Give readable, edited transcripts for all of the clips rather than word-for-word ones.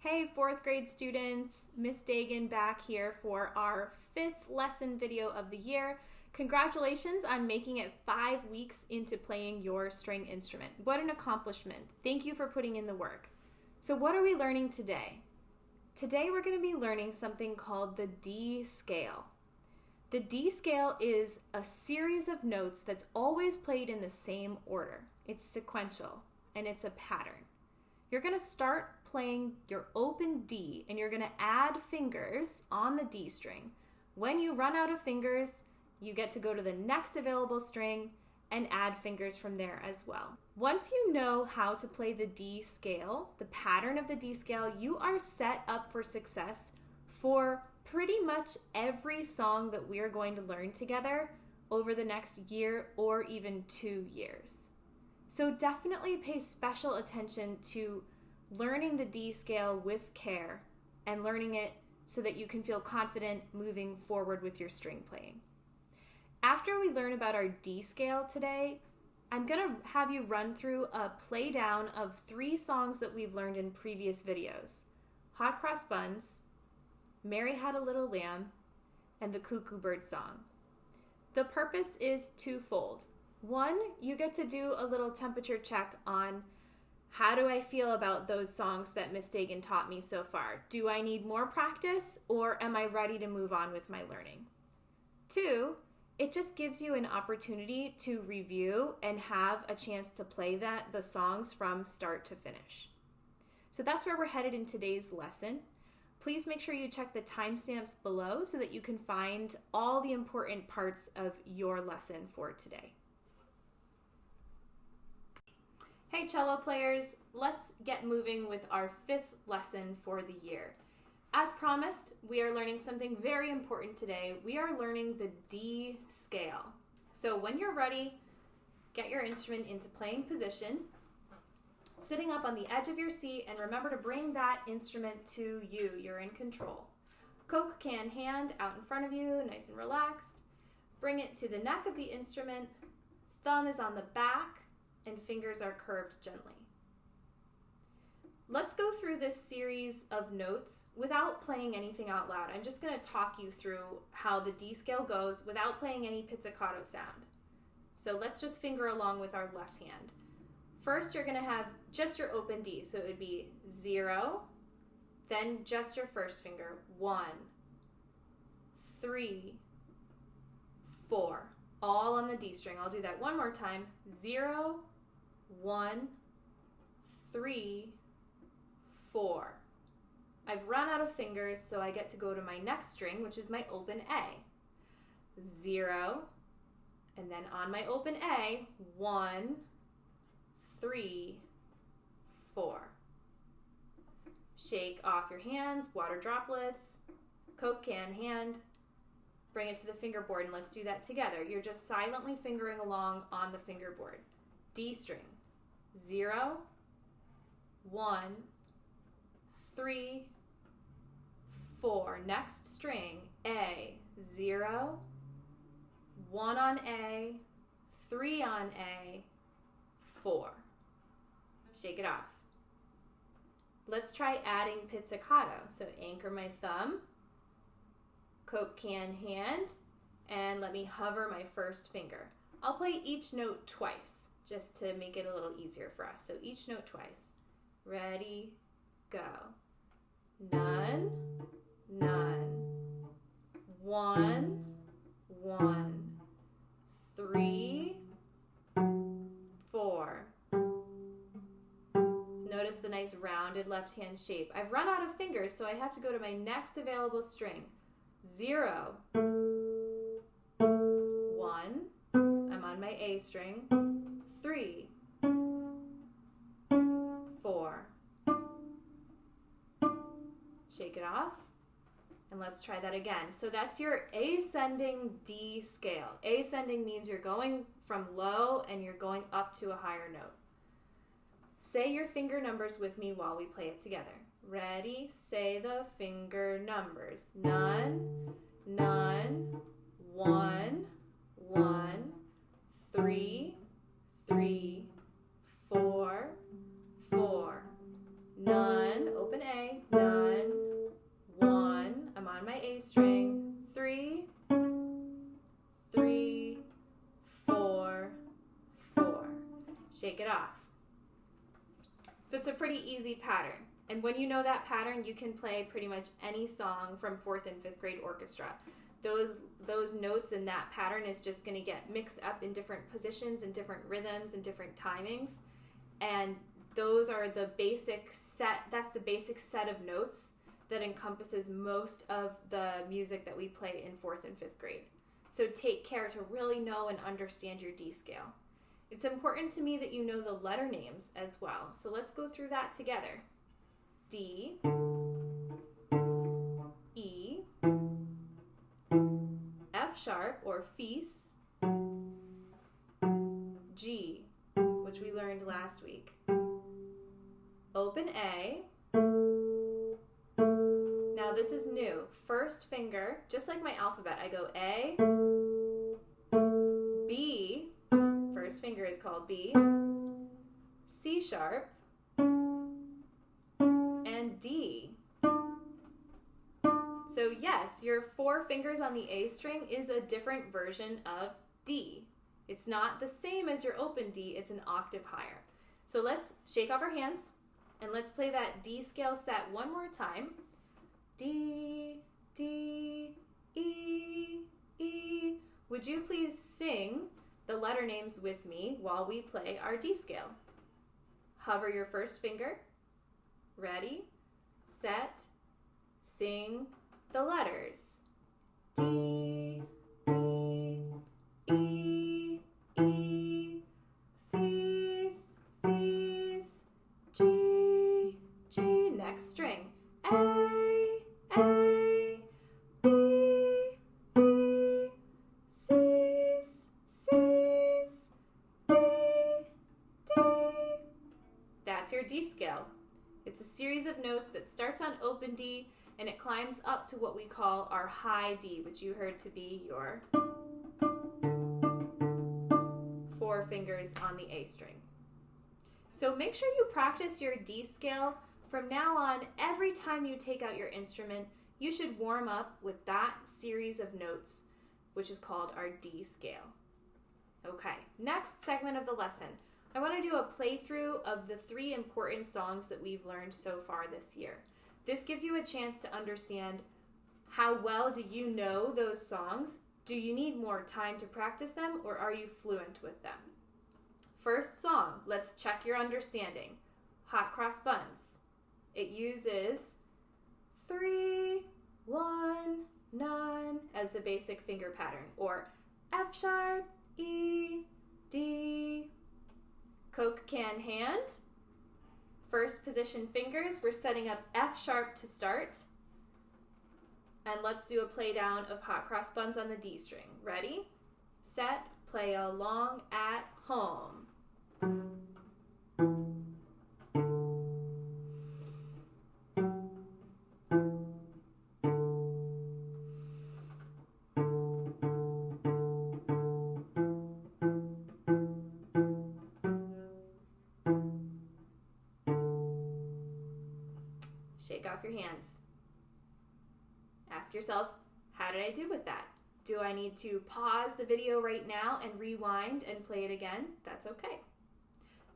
Hey, fourth grade students, Miss Dagan back here for our 5th lesson video of the year. Congratulations on making it 5 weeks into playing your string instrument. What an accomplishment. Thank you for putting in the work. So what are we learning today? Today we're going to be learning something called the D scale. The D scale is a series of notes that's always played in the same order. It's sequential and it's a pattern. You're going to start playing your open D and you're going to add fingers on the D string. When you run out of fingers, you get to go to the next available string and add fingers from there as well. Once you know how to play the D scale, the pattern of the D scale, you are set up for success for pretty much every song that we are going to learn together over the next year or even 2 years. So definitely pay special attention to learning the D scale with care and learning it so that you can feel confident moving forward with your string playing. After we learn about our D scale today, I'm going to have you run through a play down of 3 songs that we've learned in previous videos. Hot Crossed Buns, Mary Had a Little Lamb, and the Cuckoo Bird song. The purpose is twofold. One, you get to do a little temperature check on how do I feel about those songs that Miss Dagan taught me so far. Do I need more practice or am I ready to move on with my learning? 2, it just gives you an opportunity to review and have a chance to play the songs from start to finish. So that's where we're headed in today's lesson. Please make sure you check the timestamps below so that you can find all the important parts of your lesson for today. Hey cello players, let's get moving with our 5th lesson for the year. As promised, we are learning something very important today. We are learning the D scale. So when you're ready, get your instrument into playing position, sitting up on the edge of your seat, and remember to bring that instrument to you. You're in control. Coke can hand out in front of you, nice and relaxed. Bring it to the neck of the instrument. Thumb is on the back and fingers are curved gently. Let's go through this series of notes without playing anything out loud. I'm just going to talk you through how the D scale goes without playing any pizzicato sound. So let's just finger along with our left hand. First, you're going to have just your open D, so it would be 0, then just your first finger, 1, 3, 4, all on the D string. I'll do that one more time. 0, 1, 3, 4. I've run out of fingers, so I get to go to my next string, which is my open A. 0, and then on my open A, 1, 3, 4. Shake off your hands, water droplets, Coke can hand, bring it to the fingerboard, and let's do that together. You're just silently fingering along on the fingerboard. D string, 0, 1, 3, 4. Next string, A, 0, 1 on A, 3 on A, 4. Shake it off. Let's try adding pizzicato. So anchor my thumb, Coke can hand, and let me hover my first finger. I'll play each note twice just to make it a little easier for us. So each note twice. Ready, go. None, none. 1, 1. 3, 4. Notice the nice rounded left hand shape. I've run out of fingers, so I have to go to my next available string. 0, 1, I'm on my A string, 3, 4. Shake it off, and let's try that again. So that's your ascending D scale. Ascending means you're going from low and you're going up to a higher note. Say your finger numbers with me while we play it together. Ready? Say the finger numbers. None, none, 1, 1, 3, 3, 4, 4. None, open A, none. string, 3, 3, 4, 4. Shake it off. So it's a pretty easy pattern. And when you know that pattern, you can play pretty much any song from 4th and 5th grade orchestra. Those notes in that pattern is just going to get mixed up in different positions and different rhythms and different timings. And those are the basic set, that's the basic set of notes that encompasses most of the music that we play in 4th and 5th grade. So take care to really know and understand your D scale. It's important to me that you know the letter names as well. So let's go through that together. D, E, F sharp or fis, G, which we learned last week. Open A. Now this is new. First finger, just like my alphabet, I go A, B, first finger is called B, C sharp, and D. So yes, your 4 fingers on the A string is a different version of D. It's not the same as your open D, it's an octave higher. So let's shake off our hands and let's play that D scale set one more time. D, D, E, E. Would you please sing the letter names with me while we play our D scale? Hover your first finger. Ready, set, sing the letters. D, D, E, E, fis, fis, G, G. Next string. A, A, B, B, cis, cis, D, D. That's your D scale. It's a series of notes that starts on open D and it climbs up to what we call our high D, which you heard to be your 4 fingers on the A string. So make sure you practice your D scale. From now on, every time you take out your instrument, you should warm up with that series of notes, which is called our D scale. Okay, next segment of the lesson. I want to do a playthrough of the 3 important songs that we've learned so far this year. This gives you a chance to understand how well do you know those songs? Do you need more time to practice them, or are you fluent with them? First song, let's check your understanding. Hot Crossed Buns. It uses 3, 1, none as the basic finger pattern, or F sharp, E, D. Coke can hand. First position fingers, we're setting up F sharp to start. And let's do a play down of Hot Crossed Buns on the D string. Ready, set, play along at home. Shake off your hands. Ask yourself, how did I do with that? Do I need to pause the video right now and rewind and play it again? That's okay.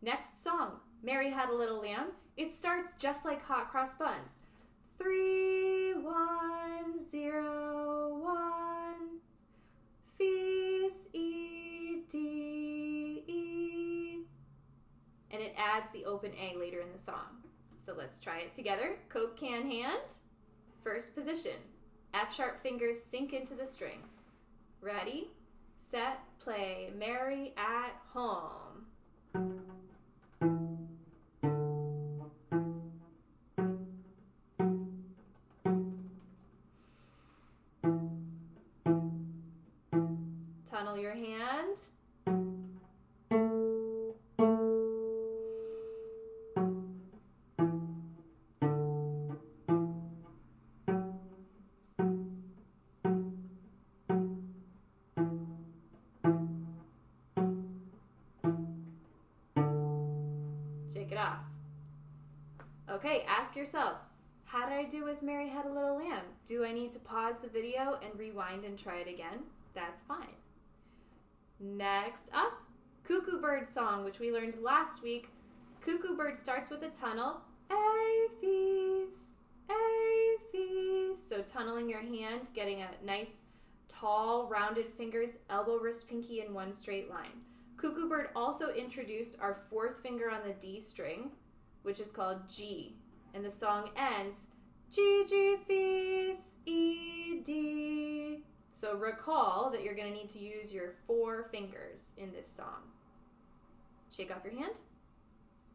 Next song, Mary Had a Little Lamb. It starts just like Hot Crossed Buns. 3, 1, 0, 1. Fis, E, D, E. And it adds the open A later in the song. So let's try it together. Coke can hand. First position. F sharp fingers sink into the string. Ready, set, play, Mary at home. Tunnel your hand. Shake it off. Okay, ask yourself, How did I do with Mary Had a Little Lamb? Do I need to pause the video and rewind and try it again? That's fine. Next up, Cuckoo Bird song, which we learned last week. Cuckoo Bird starts with a tunnel. A-fees, A-fees. So tunneling your hand, getting a nice, tall, rounded fingers, elbow, wrist, pinky in one straight line. Cuckoo Bird also introduced our fourth finger on the D string, which is called G. And the song ends, G, G, fees, E, D. So recall that you're going to need to use your 4 fingers in this song. Shake off your hand.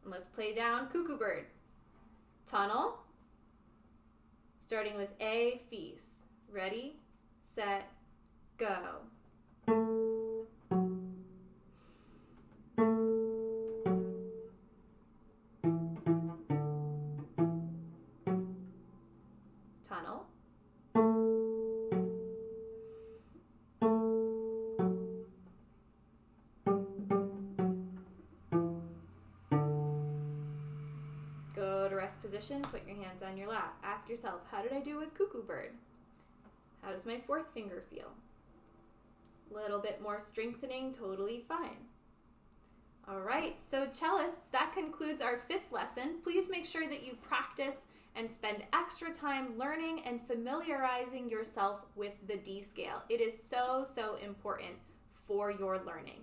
And let's play down Cuckoo Bird. Tunnel. Starting with A, fees. Ready, set, go. Tunnel. Go to rest position, put your hands on your lap. Ask yourself, how did I do with Cuckoo Bird? How does my 4th finger feel? A little bit more strengthening, totally fine. All right, so cellists, that concludes our 5th lesson. Please make sure that you practice and spend extra time learning and familiarizing yourself with the D scale. It is so, so important for your learning.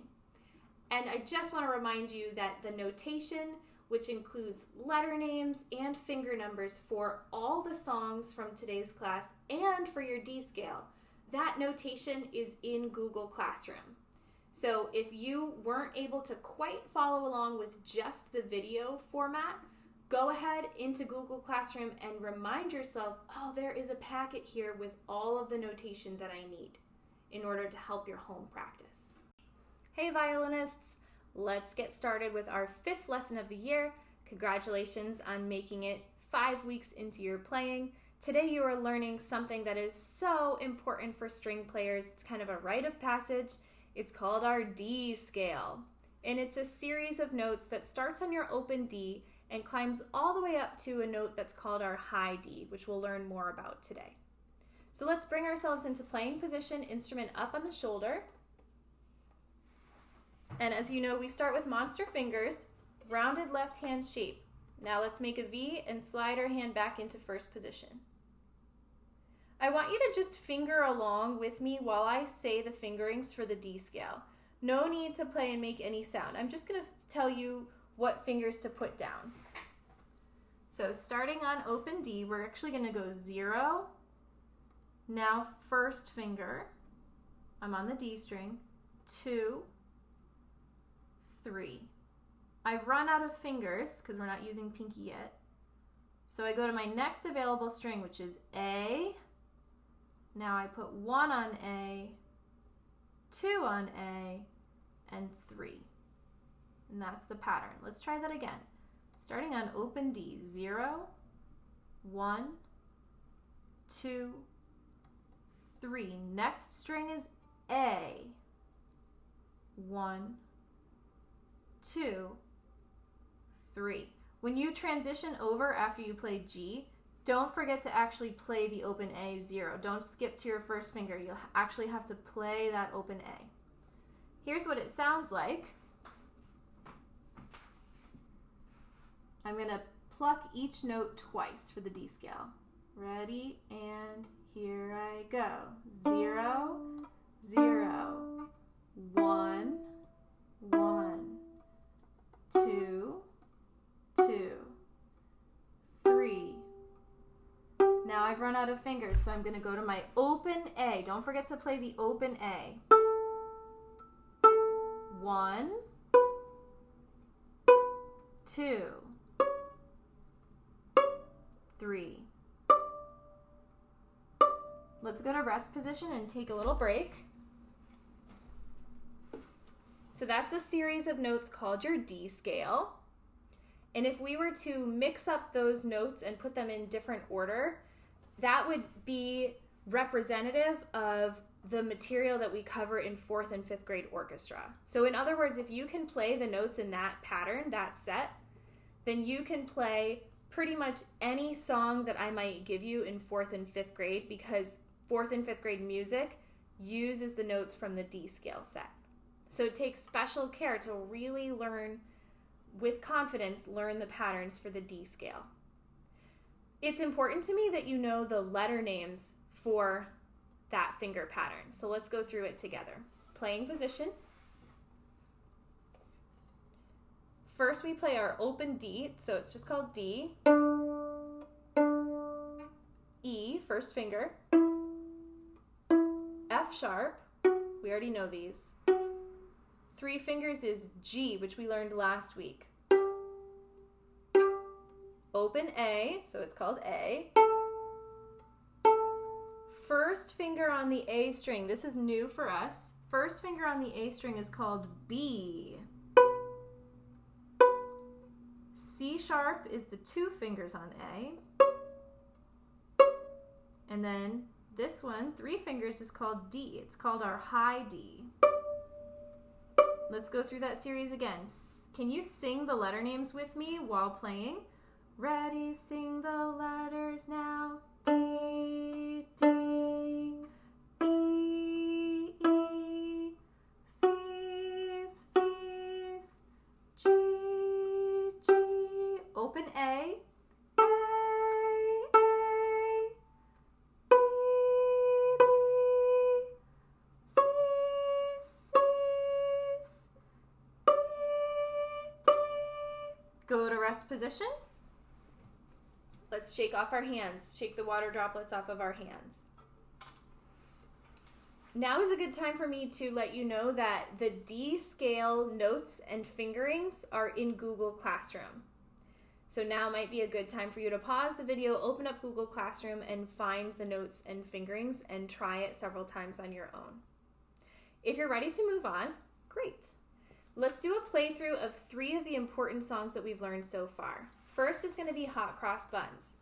And I just want to remind you that the notation, which includes letter names and finger numbers for all the songs from today's class and for your D scale, that notation is in Google Classroom. So if you weren't able to quite follow along with just the video format, go ahead into Google Classroom and remind yourself, oh, there is a packet here with all of the notation that I need in order to help your home practice. Hey violinists, let's get started with our 5th lesson of the year. Congratulations on making it 5 weeks into your playing. Today you are learning something that is so important for string players. It's kind of a rite of passage. It's called our D scale. And it's a series of notes that starts on your open D and climbs all the way up to a note that's called our high D, which we'll learn more about today. So let's bring ourselves into playing position, instrument up on the shoulder. And as you know, we start with monster fingers, rounded left hand shape. Now let's make a V and slide our hand back into first position. I want you to just finger along with me while I say the fingerings for the D scale. No need to play and make any sound. I'm just going to tell you what fingers to put down. So starting on open D, we're actually going to go 0. Now first finger, I'm on the D string, 2, 3. I've run out of fingers because we're not using pinky yet. So I go to my next available string, which is A. Now I put 1 on A, 2 on A, and 3. And that's the pattern. Let's try that again. Starting on open D, 0, 1, 2, 3. Next string is A, 1, 2, 3. When you transition over after you play G, don't forget to actually play the open A 0. Don't skip to your first finger. You'll actually have to play that open A. Here's what it sounds like. I'm going to pluck each note twice for the D scale. Ready? And here I go. 0, 0, 1, 1, 2, 2, 3. Now I've run out of fingers, so I'm going to go to my open A. Don't forget to play the open A. 1, 2, 3. Let's go to rest position and take a little break. So that's the series of notes called your D scale. And if we were to mix up those notes and put them in different order, that would be representative of the material that we cover in 4th and 5th grade orchestra. So in other words, if you can play the notes in that pattern, that set, then you can play pretty much any song that I might give you in 4th and 5th grade, because 4th and 5th grade music uses the notes from the D scale set. So it takes special care to really learn, with confidence, learn the patterns for the D scale. It's important to me that you know the letter names for that finger pattern. So let's go through it together. Playing position. First we play our open D, so it's just called D. E, first finger. F sharp, we already know these. 3 fingers is G, which we learned last week. Open A, so it's called A. First finger on the A string, this is new for us. First finger on the A string is called B. C sharp is the 2 fingers on A. And then this one, 3 fingers, is called D. It's called our high D. Let's go through that series again. Can you sing the letter names with me while playing? Ready, sing the letters now. D, D, E, E, F's, F's, G, G. Open A. Go to rest position. Let's shake off our hands. Shake the water droplets off of our hands. Now is a good time for me to let you know that the D scale notes and fingerings are in Google Classroom. So now might be a good time for you to pause the video, open up Google Classroom, and find the notes and fingerings and try it several times on your own. If you're ready to move on, great. Let's do a playthrough of 3 of the important songs that we've learned so far. First is going to be Hot Crossed Buns.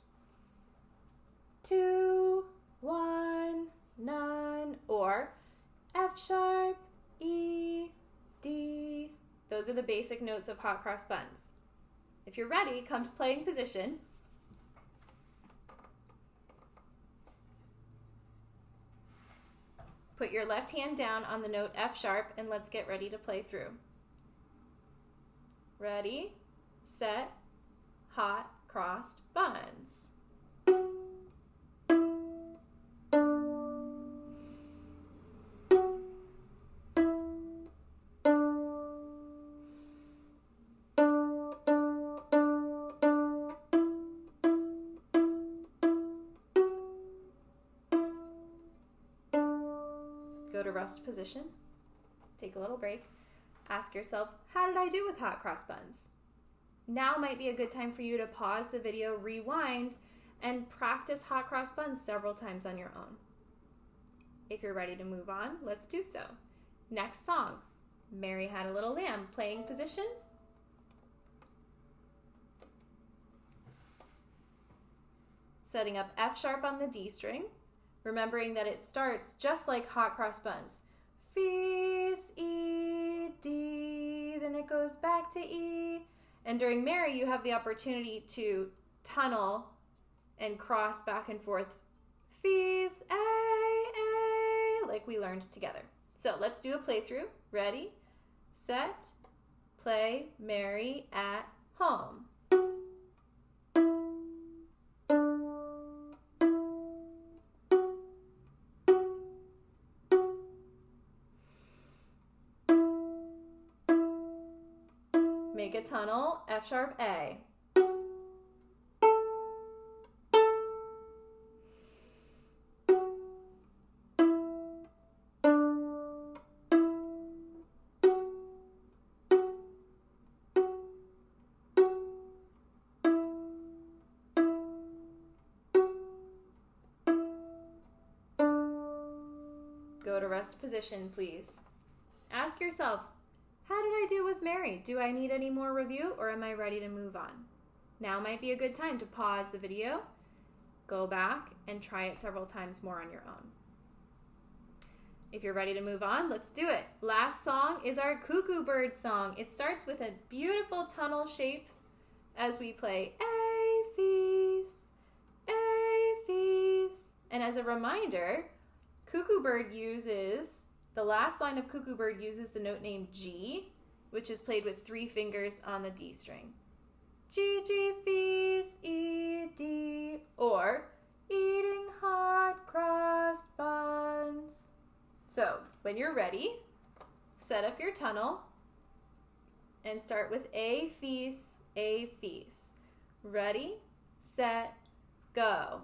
2, 1, none, or F sharp, E, D. Those are the basic notes of Hot Crossed Buns. If you're ready, come to playing position. Put your left hand down on the note F sharp and let's get ready to play through. Ready, set, hot crossed buns. Go to rest position. Take a little break. Ask yourself, how did I do with hot cross buns? Now might be a good time for you to pause the video, rewind, and practice hot cross buns several times on your own. If you're ready to move on, let's do so. Next song, Mary Had a Little Lamb, playing position. Setting up F sharp on the D string, remembering that it starts just like hot cross buns. F's, E, D, then it goes back to E. And during Mary, you have the opportunity to tunnel and cross back and forth. F's, A, like we learned together. So let's do a playthrough. Ready, set, play, Mary at home. Make a tunnel, F sharp, A. Go to rest position, please. Ask yourself, how did I do with Mary? Do I need any more review or am I ready to move on? Now might be a good time to pause the video, go back, and try it several times more on your own. If you're ready to move on, let's do it. Last song is our Cuckoo Bird song. It starts with a beautiful tunnel shape as we play A, And as a reminder, Cuckoo Bird uses, the last line of Cuckoo Bird uses the note name G, which is played with 3 fingers on the D string. G, G, feast, E, D, or eating hot crossed buns. So when you're ready, set up your tunnel and start with A, feast, A, feast. Ready, set, go.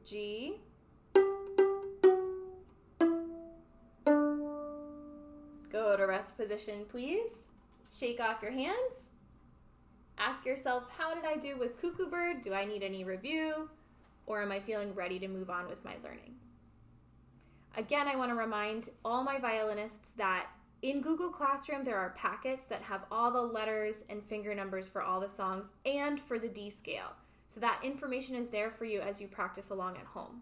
G, go to rest position, please. Shake off your hands. Ask yourself, how did I do with Cuckoo Bird? Do I need any review? Or am I feeling ready to move on with my learning? Again, I want to remind all my violinists that in Google Classroom, there are packets that have all the letters and finger numbers for all the songs and for the D scale. So that information is there for you as you practice along at home.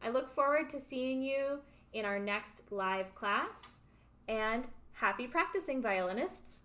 I look forward to seeing you in our next live class, and happy practicing, violinists!